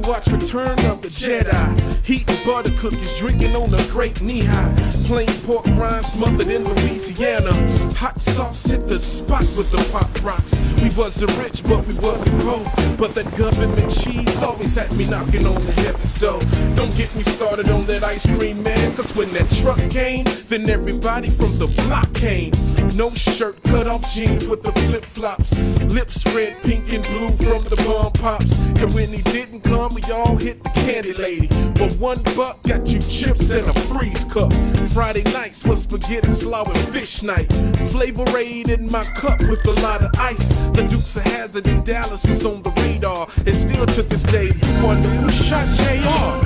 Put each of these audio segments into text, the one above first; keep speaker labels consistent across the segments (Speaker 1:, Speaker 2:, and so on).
Speaker 1: watch Return of the Jedi. Heating butter cookies, drinking on a great knee-high. Plain pork rind smothered in Louisiana. Hot sauce hit the spot with the pop rocks. We wasn't rich, but we wasn't poor. But that government cheese always had me knocking on the heaven's door. Don't get me started on that ice cream, man, cause when that truck came, then everybody from the block came. No shirt, cut off jeans with the flip-flops. Lips red, pink, and blue from the bomb pops. And when he didn't come, we all hit the candy lady. Well, $1 got you chips and a freeze cup. Friday nights was spaghetti, slaw, and fish night. Flavor Aid in my cup with a lot of ice. The Dukes of Hazzard in Dallas was on the radar. And still to this day, you wonder who shot JR.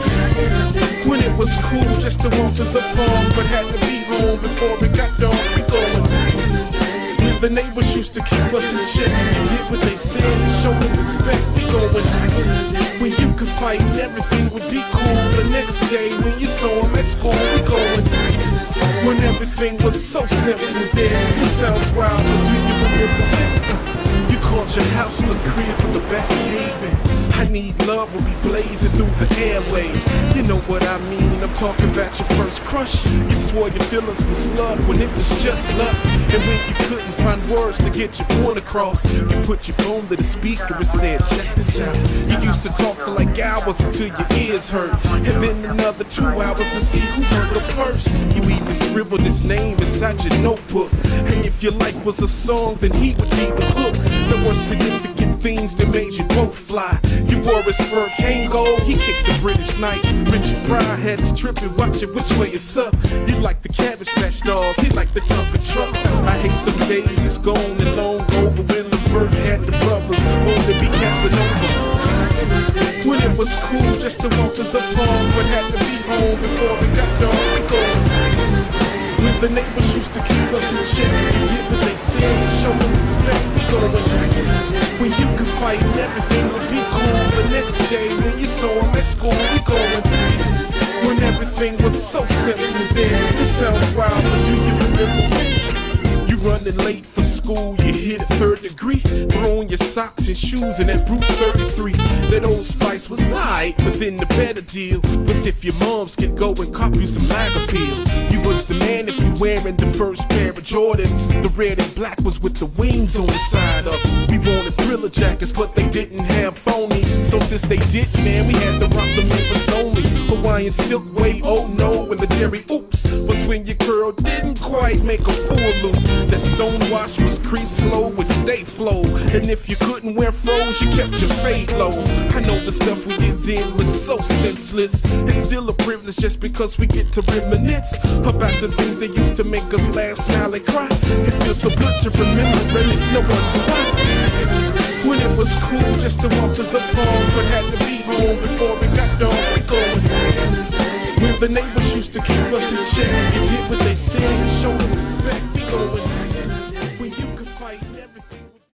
Speaker 1: When it was cool just to walk to the pond, but had to be home before it got dark. We going. The neighbors used to keep us in check. You did what they said and show them respect. We going. When you could fight and everything would be cool. The next day when you saw them at school, we going. When everything was so simple there. It sounds wild, but do you remember? You called your house the crib with the back caving. I need love will be blazing through the airwaves. You know what I mean, I'm talking about your first crush. You swore your feelings was love when it was just lust. And when you couldn't find words to get your point across, you put your phone to the speaker and said, check this out. You used to talk for like hours until your ears hurt. And then another 2 hours to see who heard it first. You even scribbled his name inside your notebook. And if your life was a song, then he would be the hook. There were significant things that made you both fly. You wore his fur cane gold, he kicked the British Knights. Richard Pryor had his tripping, watching which way it's up. You like the Cabbage Patch Dolls, he like the Tonka truck. I hate them days, it's gone and long over. When Levert had the brothers, only be Casanova. When it was cool just to walk to the pond, but had to be home before it got dark. We going. When the neighbors used to keep us in check, you did what they said and show them respect. We going. When you could fight and everything would be cool. The next day when you saw him at school, we going. When everything was so simple there. It sounds wild, but do you remember? You running late for school, you hit a 3rd degree. Throwing your socks and shoes in that Brute 33. That Old Spice was alright, but then the better deal was if your moms could go and cop you some Lagerfeld. You was the man if you wearing the first pair of Jordans. The red and black was with the wings on the side up. We wanted Thriller jackets, but they didn't have phonies. So since they didn't, man, we had to rock the members only. Hawaiian silk wave, oh no, and the Jerry oops was when your curl didn't quite make a full loop. That stonewash was crease slow with stay flow. And if you couldn't wear froze, you kept your fade low. I know the stuff we did then was so senseless. It's still a privilege just because we get to reminisce about the things that used to make us laugh, smile, and cry. It feels so good to remember, and it's no wonder why. When it was cool just to walk to the pond, but had to be home before it got dark. We going. When the neighbors used to keep us in check, you did what they said and showed them